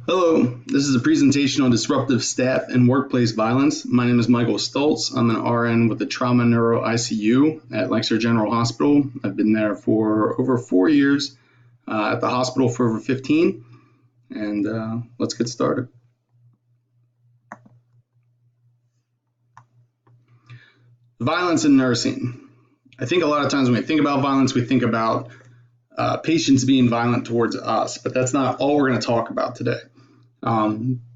Hello, this is a presentation on disruptive staff and workplace violence. My name is Michael Stoltz. I'm an RN with the Trauma Neuro ICU at Lancaster General Hospital. I've been there for over 4 years, at the hospital for over 15, and let's get started. Violence in nursing. I think a lot of times when we think about violence, we think about patients being violent towards us, but that's not all we're going to talk about today.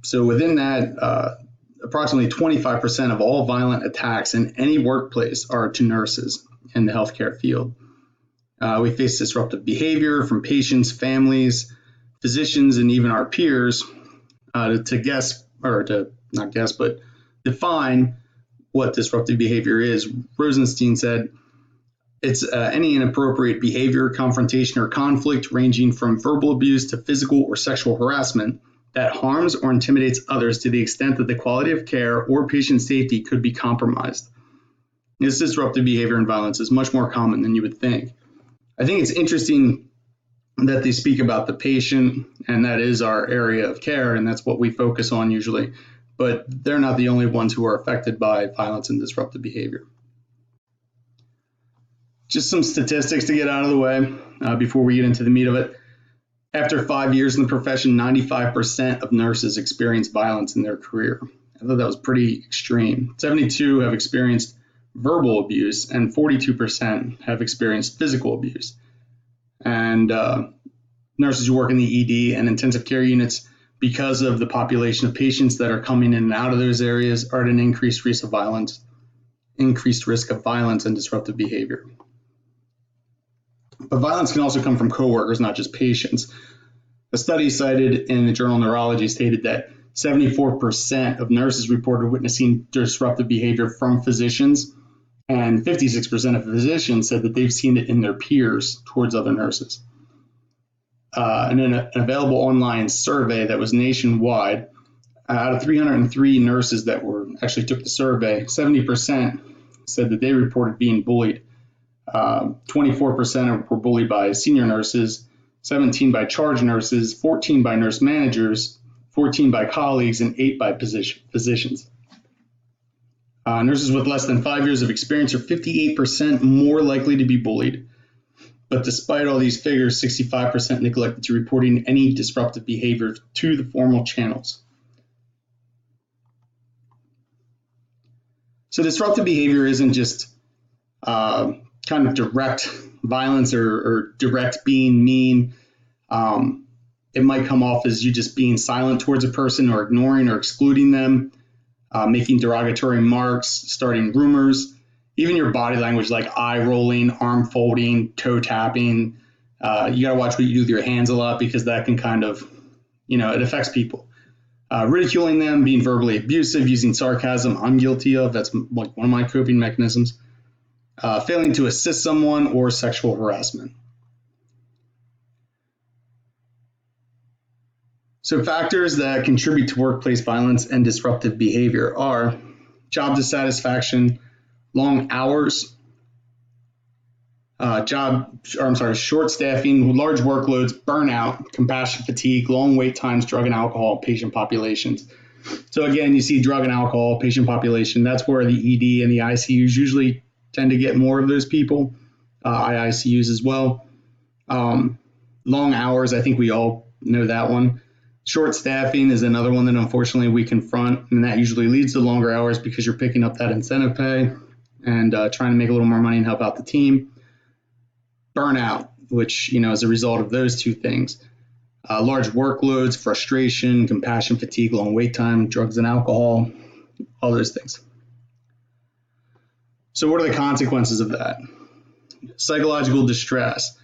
So within that, approximately 25% of all violent attacks in any workplace are to nurses in the healthcare field. We face disruptive behavior from patients, families, physicians, and even our peers to define what disruptive behavior is. Rosenstein said, it's any inappropriate behavior, confrontation, or conflict ranging from verbal abuse to physical or sexual harassment that harms or intimidates others to the extent that the quality of care or patient safety could be compromised. This disruptive behavior and violence is much more common than you would think. I think it's interesting that they speak about the patient, and that is our area of care, and that's what we focus on usually, but they're not the only ones who are affected by violence and disruptive behavior. Just some statistics to get out of the way before we get into the meat of it. After 5 years in the profession, 95% of nurses experience violence in their career. I thought that was pretty extreme. 72 have experienced verbal abuse, and 42% have experienced physical abuse. And nurses who work in the ED and intensive care units, because of the population of patients that are coming in and out of those areas, are at an increased risk of violence and disruptive behavior. But violence can also come from coworkers, not just patients. A study cited in the journal Neurology stated that 74% of nurses reported witnessing disruptive behavior from physicians, and 56% of physicians said that they've seen it in their peers towards other nurses. And in an available online survey that was nationwide, out of 303 nurses that actually took the survey, 70% said that they reported being bullied. 24% were bullied by senior nurses, 17 by charge nurses, 14 by nurse managers, 14 by colleagues, and 8 by physicians. Nurses with less than 5 years of experience are 58% more likely to be bullied. But despite all these figures, 65% neglected to reporting any disruptive behavior to the formal channels. So disruptive behavior isn't just kind of direct violence or direct being mean. It might come off as you just being silent towards a person or ignoring or excluding them, making derogatory remarks, starting rumors, even your body language like eye rolling, arm folding, toe tapping. You got to watch what you do with your hands a lot because that can kind of, it affects people. Ridiculing them, being verbally abusive, using sarcasm, I'm guilty of. That's like one of my coping mechanisms. Failing to assist someone, or sexual harassment. So factors that contribute to workplace violence and disruptive behavior are job dissatisfaction, long hours, short staffing, large workloads, burnout, compassion fatigue, long wait times, drug and alcohol, patient populations. So again, you see drug and alcohol, patient population, that's where the ED and the ICUs usually tend to get more of those people, IICUs as well. Long hours, I think we all know that one. Short staffing is another one that unfortunately we confront, and that usually leads to longer hours because you're picking up that incentive pay and trying to make a little more money and help out the team. Burnout, which is a result of those two things. Large workloads, frustration, compassion fatigue, long wait time, drugs and alcohol, all those things. So what are the consequences of that? Psychological distress,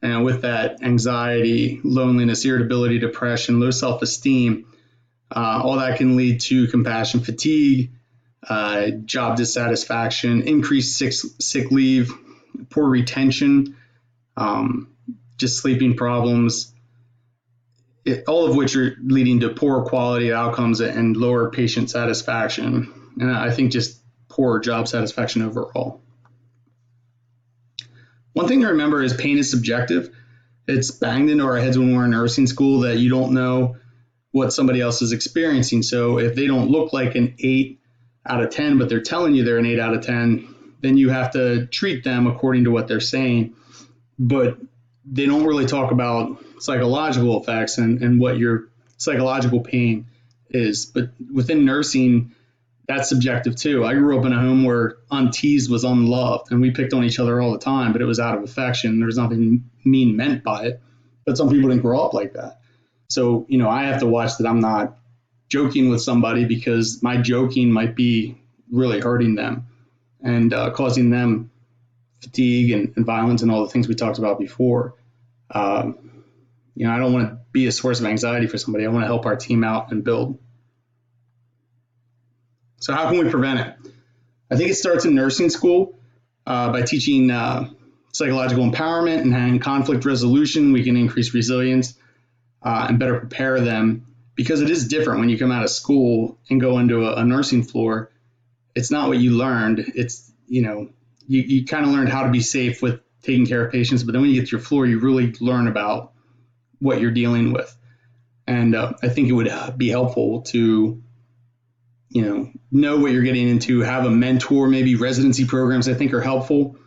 and with that, anxiety, loneliness, irritability, depression, low self-esteem, all that can lead to compassion fatigue, job dissatisfaction, increased sick leave, poor retention, just sleeping problems, all of which are leading to poor quality outcomes and lower patient satisfaction. And I think just poor job satisfaction overall. One thing to remember is pain is subjective. It's banged into our heads when we're in nursing school that you don't know what somebody else is experiencing. So if they don't look like an 8 out of 10, but they're telling you they're an 8 out of 10, then you have to treat them according to what they're saying. But they don't really talk about psychological effects and what your psychological pain is. But within nursing, that's subjective too. I grew up in a home where unteased was unloved, and we picked on each other all the time, but it was out of affection. There was nothing mean meant by it. But some people didn't grow up like that. So, I have to watch that I'm not joking with somebody, because my joking might be really hurting them and causing them fatigue and violence and all the things we talked about before. I don't want to be a source of anxiety for somebody. I want to help our team out and build. So how can we prevent it? I think it starts in nursing school by teaching psychological empowerment and conflict resolution. We can increase resilience and better prepare them, because it is different when you come out of school and go into a nursing floor. It's not what you learned. It's, you kind of learned how to be safe with taking care of patients, but then when you get to your floor, you really learn about what you're dealing with. And I think it would be helpful to know what you're getting into, have a mentor, maybe residency programs I think are helpful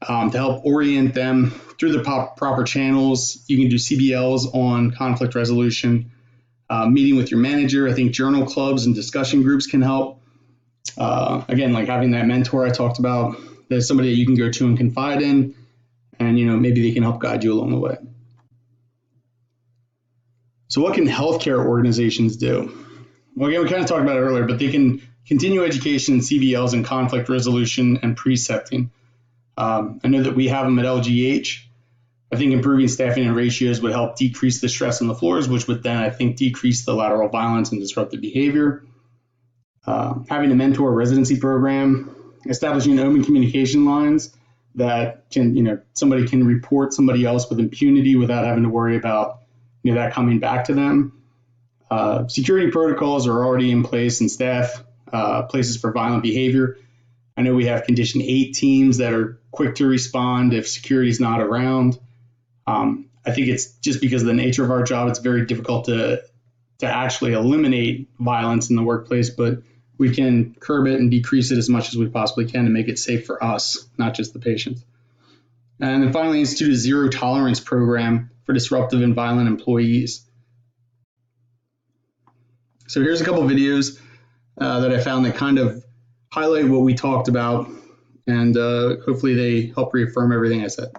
to help orient them through the proper channels. You can do CBLs on conflict resolution, meeting with your manager. I think journal clubs and discussion groups can help. Again, like having that mentor I talked about, there's somebody that you can go to and confide in, and maybe they can help guide you along the way. So what can healthcare organizations do? Well, again, we kind of talked about it earlier, but they can continue education in CBLs and conflict resolution and precepting. I know that we have them at LGH. I think improving staffing and ratios would help decrease the stress on the floors, which would then, I think, decrease the lateral violence and disruptive behavior. Having a mentor residency program, establishing open communication lines that can, somebody can report somebody else with impunity without having to worry about, that coming back to them. Security protocols are already in place in staff places for violent behavior. I know we have Condition 8 teams that are quick to respond if security is not around. I think it's just because of the nature of our job, it's very difficult to actually eliminate violence in the workplace, but we can curb it and decrease it as much as we possibly can to make it safe for us, not just the patients. And then finally, institute a zero tolerance program for disruptive and violent employees. So here's a couple of videos that I found that kind of highlight what we talked about, and hopefully they help reaffirm everything I said.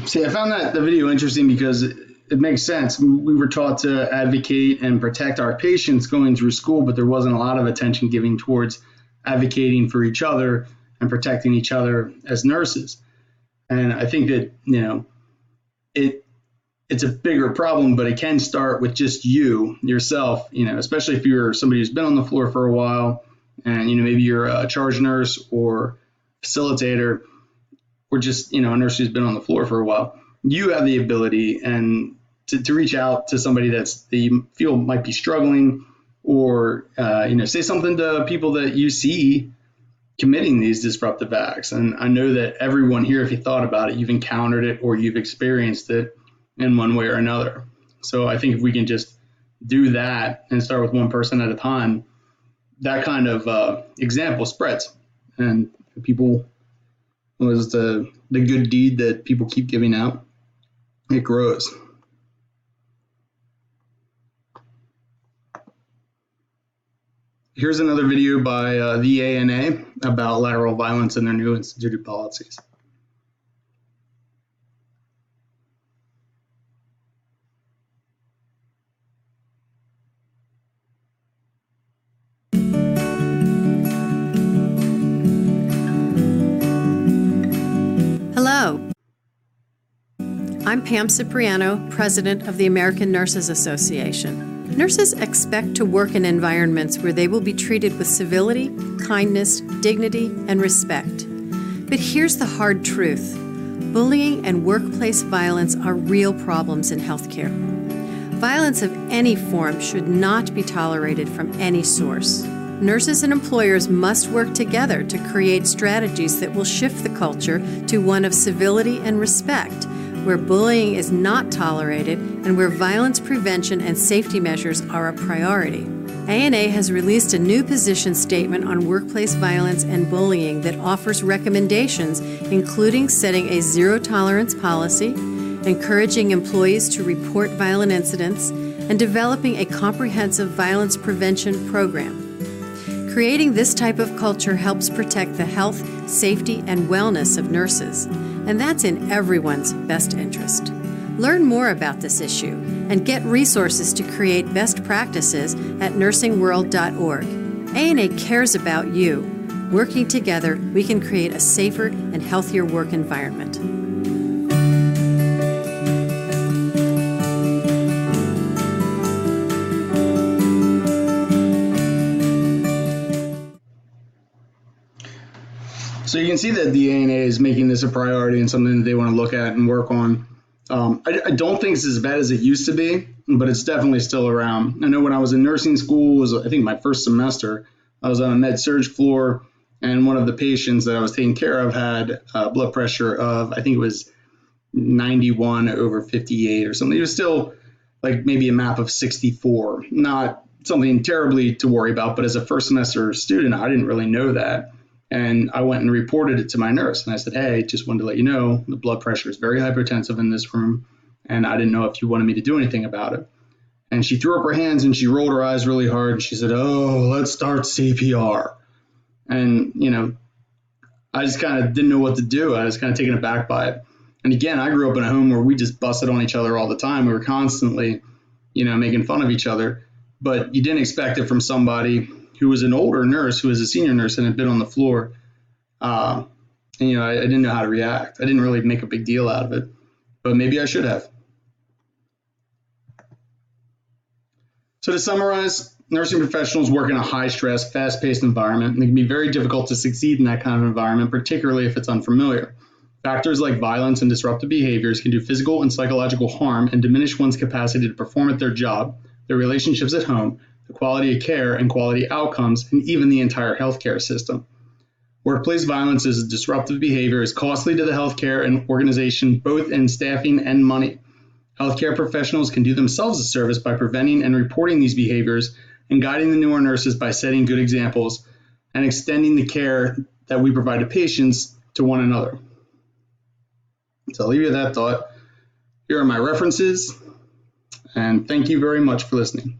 See, I found the video interesting because it makes sense. We were taught to advocate and protect our patients going through school, but there wasn't a lot of attention given towards advocating for each other and protecting each other as nurses. And I think that, it's a bigger problem, but it can start with just yourself, especially if you're somebody who's been on the floor for a while and, maybe you're a charge nurse or facilitator or just, a nurse who's been on the floor for a while. You have the ability and to reach out to somebody that you feel might be struggling or, say something to people that you see committing these disruptive acts. And I know that everyone here, if you thought about it, you've encountered it or you've experienced it in one way or another. So I think if we can just do that and start with one person at a time, that kind of example spreads, and people, was the good deed that people keep giving out, it grows. Here's another video by the ANA about lateral violence and their new instituted policies. Hello, I'm Pam Cipriano, President of the American Nurses Association. Nurses expect to work in environments where they will be treated with civility, kindness, dignity, and respect. But here's the hard truth. Bullying and workplace violence are real problems in healthcare. Violence of any form should not be tolerated from any source. Nurses and employers must work together to create strategies that will shift the culture to one of civility and respect, where bullying is not tolerated and where violence prevention and safety measures are a priority. ANA has released a new position statement on workplace violence and bullying that offers recommendations, including setting a zero-tolerance policy, encouraging employees to report violent incidents, and developing a comprehensive violence prevention program. Creating this type of culture helps protect the health, safety, and wellness of nurses, and that's in everyone's best interest. Learn more about this issue and get resources to create best practices at nursingworld.org. ANA cares about you. Working together, we can create a safer and healthier work environment. So you can see that the ANA is making this a priority and something that they want to look at and work on. I don't think it's as bad as it used to be, but it's definitely still around. I know when I was in nursing school, it was, I think, my first semester, I was on a med surg floor, and one of the patients that I was taking care of had blood pressure of, I think it was 91/58 or something. It was still like maybe a MAP of 64, not something terribly to worry about, but as a first semester student, I didn't really know that. And I went and reported it to my nurse. And I said, hey, just wanted to let you know the blood pressure is very hypertensive in this room. And I didn't know if you wanted me to do anything about it. And she threw up her hands and she rolled her eyes really hard. And she said, oh, let's start CPR. And, I just kind of didn't know what to do. I was kind of taken aback by it. And again, I grew up in a home where we just busted on each other all the time. We were constantly, making fun of each other. But you didn't expect it from somebody who was an older nurse, who was a senior nurse and had been on the floor. I didn't know how to react. I didn't really make a big deal out of it, but maybe I should have. So to summarize, nursing professionals work in a high-stress, fast-paced environment, and it can be very difficult to succeed in that kind of environment, particularly if it's unfamiliar. Factors like violence and disruptive behaviors can do physical and psychological harm and diminish one's capacity to perform at their job, their relationships at home, the quality of care and quality outcomes, and even the entire healthcare system. Workplace violence as a disruptive behavior is costly to the healthcare and organization, both in staffing and money. Healthcare professionals can do themselves a service by preventing and reporting these behaviors and guiding the newer nurses by setting good examples and extending the care that we provide to patients to one another. So I'll leave you with that thought. Here are my references, and thank you very much for listening.